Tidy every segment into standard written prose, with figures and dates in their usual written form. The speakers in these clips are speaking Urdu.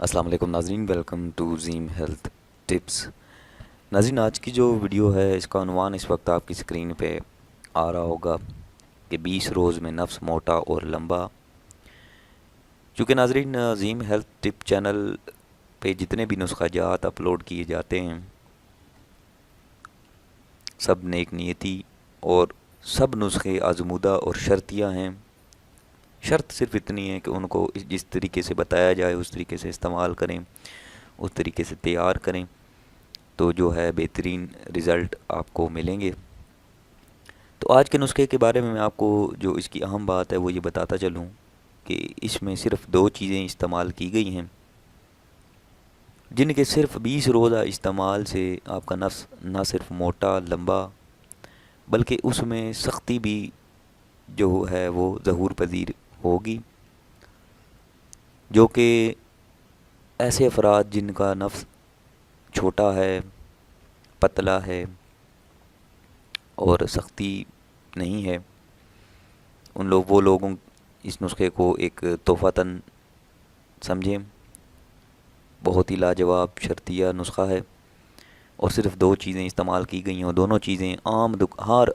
السلام علیکم ناظرین، ویلکم ٹو زیم ہیلتھ ٹپس۔ ناظرین، آج کی جو ویڈیو ہے اس کا عنوان اس وقت آپ کی اسکرین پہ آ رہا ہوگا کہ 20 روز میں نفس موٹا اور لمبا۔ چونکہ ناظرین، زیم ہیلتھ ٹپ چینل پہ جتنے بھی نسخہ جات اپلوڈ کیے جاتے ہیں سب نیک نیتی اور سب نسخے آزمودہ اور شرطیہ ہیں۔ شرط صرف اتنی ہے کہ ان کو جس طریقے سے بتایا جائے اس طریقے سے استعمال کریں، اس طریقے سے تیار کریں، تو جو ہے بہترین رزلٹ آپ کو ملیں گے۔ تو آج کے نسخے کے بارے میں آپ کو جو اس کی اہم بات ہے وہ یہ بتاتا چلوں کہ اس میں صرف 2 چیزیں استعمال کی گئی ہیں، جن کے صرف 20 روزہ استعمال سے آپ کا نفس نہ صرف موٹا لمبا بلکہ اس میں سختی بھی جو ہے وہ ظہور پذیر ہوگی، جو کہ ایسے افراد جن کا نفس چھوٹا ہے، پتلا ہے اور سختی نہیں ہے، وہ لوگوں اس نسخے کو ایک تحفتاً سمجھیں۔ بہت ہی لاجواب شرطیہ نسخہ ہے اور صرف 2 چیزیں استعمال کی گئی ہیں، اور دونوں چیزیں عام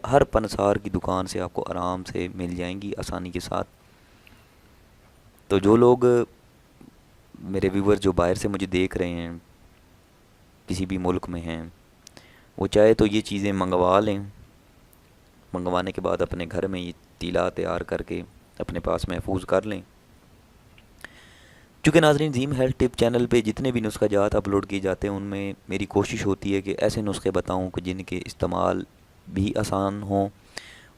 ہر پنسار کی دکان سے آپ کو آرام سے مل جائیں گی آسانی کے ساتھ۔ تو جو لوگ میرے ویور جو باہر سے مجھے دیکھ رہے ہیں، کسی بھی ملک میں ہیں، وہ چاہے تو یہ چیزیں منگوا لیں، منگوانے کے بعد اپنے گھر میں یہ تیلا تیار کر کے اپنے پاس محفوظ کر لیں۔ چونکہ ناظرین، زیم ہیلتھ ٹپ چینل پہ جتنے بھی نسخہ جات اپلوڈ کیے جاتے ہیں ان میں میری کوشش ہوتی ہے کہ ایسے نسخے بتاؤں کہ جن کے استعمال بھی آسان ہوں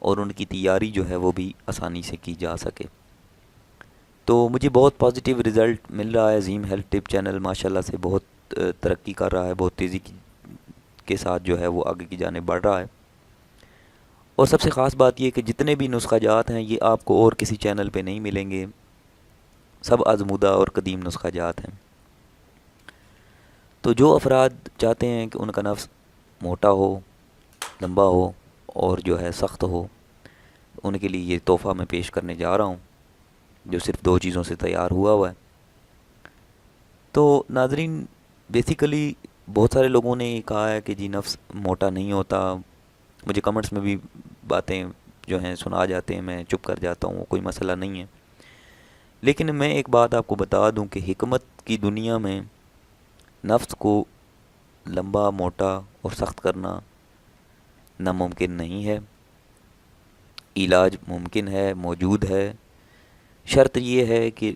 اور ان کی تیاری جو ہے وہ بھی آسانی سے کی جا سکے۔ تو مجھے بہت پازیٹیو رزلٹ مل رہا ہے۔ زیم ہیلتھ ٹپ چینل ماشاءاللہ سے بہت ترقی کر رہا ہے، بہت تیزی کے ساتھ جو ہے وہ آگے کی جانب بڑھ رہا ہے۔ اور سب سے خاص بات یہ کہ جتنے بھی نسخہ جات ہیں یہ آپ کو اور کسی چینل پہ نہیں ملیں گے، سب آزمودہ اور قدیم نسخہ جات ہیں۔ تو جو افراد چاہتے ہیں کہ ان کا نفس موٹا ہو، لمبا ہو اور جو ہے سخت ہو، ان کے لیے یہ تحفہ میں پیش کرنے جا رہا ہوں جو صرف 2 چیزوں سے تیار ہوا ہے۔ تو ناظرین، بیسیکلی بہت سارے لوگوں نے یہ کہا ہے کہ جی نفس موٹا نہیں ہوتا، مجھے کمنٹس میں بھی باتیں جو ہیں سنا جاتے ہیں، میں چپ کر جاتا ہوں، کوئی مسئلہ نہیں ہے۔ لیکن میں ایک بات آپ کو بتا دوں کہ حکمت کی دنیا میں نفس کو لمبا، موٹا اور سخت کرنا ناممکن نہیں ہے، علاج ممکن ہے، موجود ہے۔ شرط یہ ہے کہ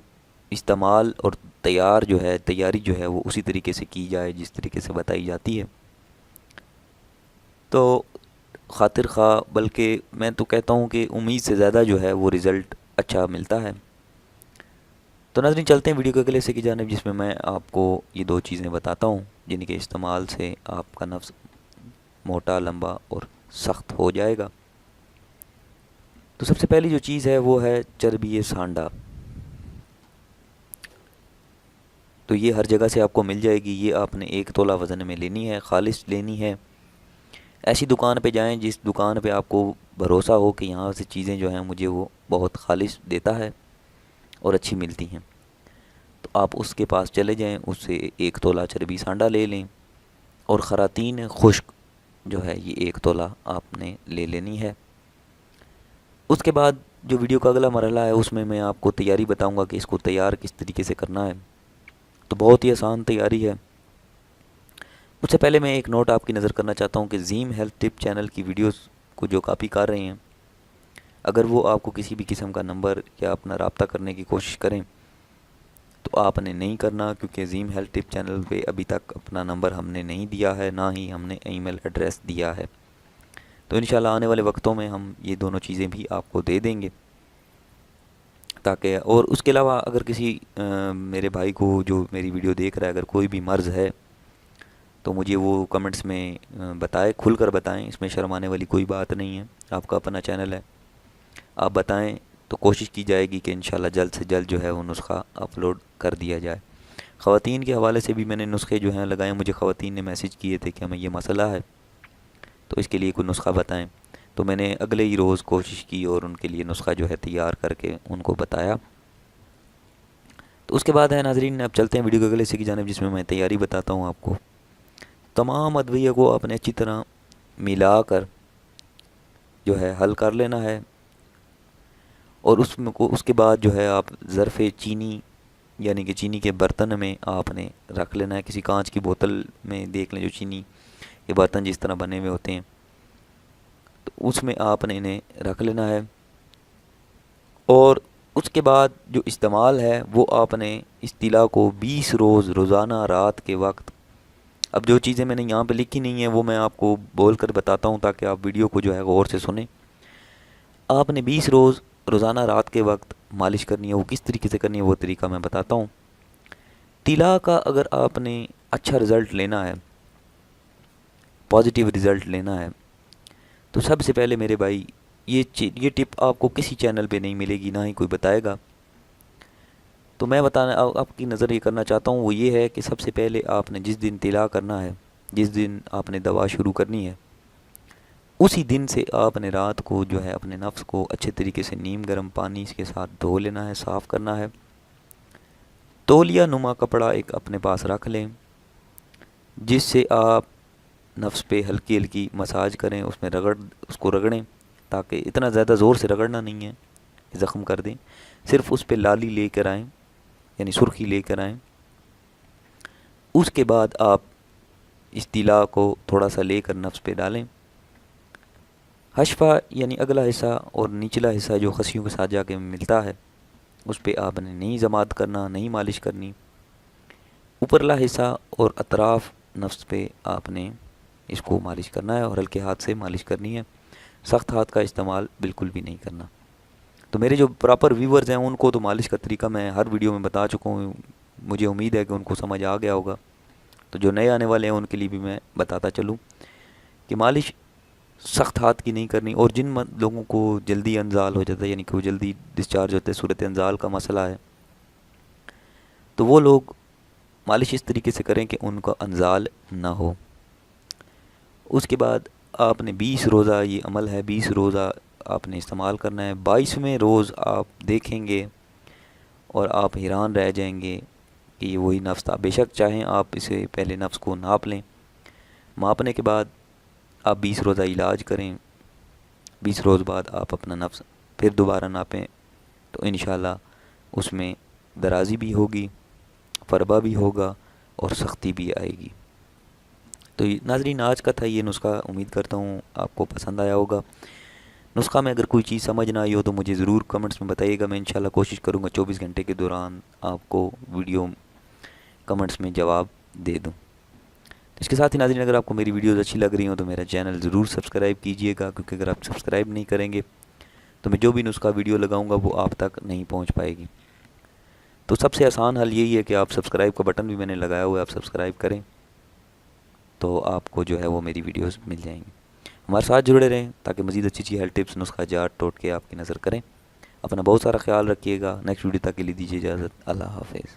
استعمال اور تیاری جو ہے وہ اسی طریقے سے کی جائے جس طریقے سے بتائی جاتی ہے۔ تو خاطر خواہ بلکہ میں تو کہتا ہوں کہ امید سے زیادہ جو ہے وہ رزلٹ اچھا ملتا ہے۔ تو ناظرین، چلتے ہیں ویڈیو کے اگلے حصے کی جانب، جس میں میں آپ کو یہ 2 چیزیں بتاتا ہوں جن کے استعمال سے آپ کا نفس موٹا، لمبا اور سخت ہو جائے گا۔ تو سب سے پہلی جو چیز ہے وہ ہے چربی سانڈا۔ تو یہ ہر جگہ سے آپ کو مل جائے گی، یہ آپ نے 1 تولہ وزن میں لینی ہے، خالص لینی ہے۔ ایسی دکان پہ جائیں جس دکان پہ آپ کو بھروسہ ہو کہ یہاں سے چیزیں جو ہیں مجھے وہ بہت خالص دیتا ہے اور اچھی ملتی ہیں، تو آپ اس کے پاس چلے جائیں، اس سے 1 تولہ چربی سانڈا لے لیں، اور خراطین خشک جو ہے یہ 1 تولہ آپ نے لے لینی ہے۔ اس کے بعد جو ویڈیو کا اگلا مرحلہ ہے اس میں آپ کو تیاری بتاؤں گا کہ اس کو تیار کس طریقے سے کرنا ہے۔ تو بہت ہی آسان تیاری ہے۔ اس سے پہلے میں ایک نوٹ آپ کی نظر کرنا چاہتا ہوں کہ زیم ہیلتھ ٹپ چینل کی ویڈیوز کو جو کاپی کر رہے ہیں، اگر وہ آپ کو کسی بھی قسم کا نمبر یا اپنا رابطہ کرنے کی کوشش کریں تو آپ نے نہیں کرنا، کیونکہ زیم ہیلتھ ٹپ چینل پہ ابھی تک اپنا نمبر ہم نے نہیں دیا ہے، نہ ہی ہم نے ای میل ایڈریس دیا ہے۔ تو انشاءاللہ آنے والے وقتوں میں ہم یہ دونوں چیزیں بھی آپ کو دے دیں گے، تاکہ اور اس کے علاوہ اگر کسی میرے بھائی کو جو میری ویڈیو دیکھ رہا ہے اگر کوئی بھی مرض ہے تو مجھے وہ کمنٹس میں بتائے، کھل کر بتائیں، اس میں شرمانے والی کوئی بات نہیں ہے، آپ کا اپنا چینل ہے، آپ بتائیں تو کوشش کی جائے گی کہ انشاءاللہ جلد سے جلد جو ہے وہ نسخہ اپلوڈ کر دیا جائے۔ خواتین کے حوالے سے بھی میں نے نسخے جو ہیں لگائے، مجھے خواتین نے میسج کیے تھے کہ ہمیں یہ مسئلہ ہے تو اس کے لیے کوئی نسخہ بتائیں، تو میں نے اگلے ہی روز کوشش کی اور ان کے لیے نسخہ جو ہے تیار کر کے ان کو بتایا۔ تو اس کے بعد ہے ناظرین، اب چلتے ہیں ویڈیو کے اگلے حصے کی جانب، جس میں میں تیاری بتاتا ہوں آپ کو۔ تمام ادویہ کو آپ نے اچھی طرح ملا کر جو ہے حل کر لینا ہے، اور اس کے بعد جو ہے آپ ظرف چینی یعنی کہ چینی کے برتن میں آپ نے رکھ لینا ہے، کسی کانچ کی بوتل میں دیکھ لیں جو چینی کے برتن جس طرح بنے ہوئے ہوتے ہیں، تو اس میں آپ نے انہیں رکھ لینا ہے۔ اور اس کے بعد جو استعمال ہے وہ آپ نے اس طلا کو 20 روز روزانہ رات کے وقت، اب جو چیزیں میں نے یہاں پہ لکھی نہیں ہیں وہ میں آپ کو بول کر بتاتا ہوں تاکہ آپ ویڈیو کو جو ہے غور سے سنیں۔ آپ نے 20 روز روزانہ رات کے وقت مالش کرنی ہے، وہ کس طریقے سے کرنی ہے وہ طریقہ میں بتاتا ہوں۔ طلا کا اگر آپ نے اچھا رزلٹ لینا ہے، پازیٹیو رزلٹ لینا ہے، تو سب سے پہلے میرے بھائی یہ ٹپ آپ کو کسی چینل پہ نہیں ملے گی، نہ ہی کوئی بتائے گا، تو میں بتانا آپ کی نظر یہ کرنا چاہتا ہوں، وہ یہ ہے کہ سب سے پہلے آپ نے جس دن طلا کرنا ہے، جس دن آپ نے دوا شروع کرنی ہے، اسی دن سے آپ نے رات کو جو ہے اپنے نفس کو اچھے طریقے سے نیم گرم پانی کے ساتھ دھو لینا ہے، صاف کرنا ہے۔ تولیہ نما کپڑا ایک اپنے پاس رکھ لیں، جس سے آپ نفس پہ ہلکی ہلکی مساج کریں، اس کو رگڑیں، تاکہ اتنا زیادہ زور سے رگڑنا نہیں ہے کہ زخم کر دیں، صرف اس پہ لالی لے کر آئیں، یعنی سرخی لے کر آئیں۔ اس کے بعد آپ اس طلا کو تھوڑا سا لے کر نفس پہ ڈالیں۔ حشفہ یعنی اگلا حصہ اور نچلا حصہ جو خصیوں کے ساتھ جا کے ملتا ہے، اس پہ آپ نے نہیں ضماد کرنا، نہیں مالش کرنی۔ اوپرلا حصہ اور اطراف نفس پہ آپ نے اس کو مالش کرنا ہے اور ہلکے ہاتھ سے مالش کرنی ہے، سخت ہاتھ کا استعمال بالکل بھی نہیں کرنا۔ تو میرے جو پراپر ویورز ہیں ان کو تو مالش کا طریقہ میں ہر ویڈیو میں بتا چکا ہوں، مجھے امید ہے کہ ان کو سمجھ آ گیا ہوگا۔ تو جو نئے آنے والے ہیں ان کے لیے بھی میں بتاتا چلوں کہ مالش سخت ہاتھ کی نہیں کرنی، اور جن لوگوں کو جلدی انزال ہو جاتا ہے، یعنی کہ وہ جلدی ڈسچارج ہوتے ہیں، صورت انزال کا مسئلہ ہے، تو وہ لوگ مالش اس طریقے سے کریں کہ ان کا انزال نہ ہو۔ اس کے بعد آپ نے 20 روزہ یہ عمل ہے، 20 روزہ آپ نے استعمال کرنا ہے۔ 22ویں روز آپ دیکھیں گے اور آپ حیران رہ جائیں گے کہ یہ وہی نفس تھا۔ بے شک چاہیں آپ اسے پہلے نفس کو ناپ لیں، ماپنے کے بعد آپ 20 روزہ علاج کریں، 20 روز بعد آپ اپنا نفس پھر دوبارہ ناپیں، تو انشاءاللہ اس میں درازی بھی ہوگی، فربہ بھی ہوگا اور سختی بھی آئے گی۔ تو ناظرین آج کا تھا یہ نسخہ، امید کرتا ہوں آپ کو پسند آیا ہوگا۔ نسخہ میں اگر کوئی چیز سمجھ نہ آئی ہو تو مجھے ضرور کمنٹس میں بتائیے گا، میں انشاءاللہ کوشش کروں گا 24 گھنٹے کے دوران آپ کو ویڈیو کمنٹس میں جواب دے دوں۔ اس کے ساتھ ہی ناظرین اگر آپ کو میری ویڈیوز اچھی لگ رہی ہوں تو میرا چینل ضرور سبسکرائب کیجئے گا، کیونکہ اگر آپ سبسکرائب نہیں کریں گے تو میں جو بھی نسخہ ویڈیو لگاؤں گا وہ آپ تک نہیں پہنچ پائے گی۔ تو سب سے آسان حل یہی ہے کہ آپ سبسکرائب کا بٹن بھی میں نے لگایا ہوا ہے، آپ سبسکرائب کریں تو آپ کو جو ہے وہ میری ویڈیوز مل جائیں گی۔ ہمارے ساتھ جڑے رہیں تاکہ مزید اچھی اچھی ہیلتھ ٹپس، نسخہ جات ٹوٹکے آپ کی نظر کریں۔ اپنا بہت سارا خیال رکھیے گا۔ نیکسٹ ویڈیو تک کے لیے دیجیے اجازت، اللہ حافظ۔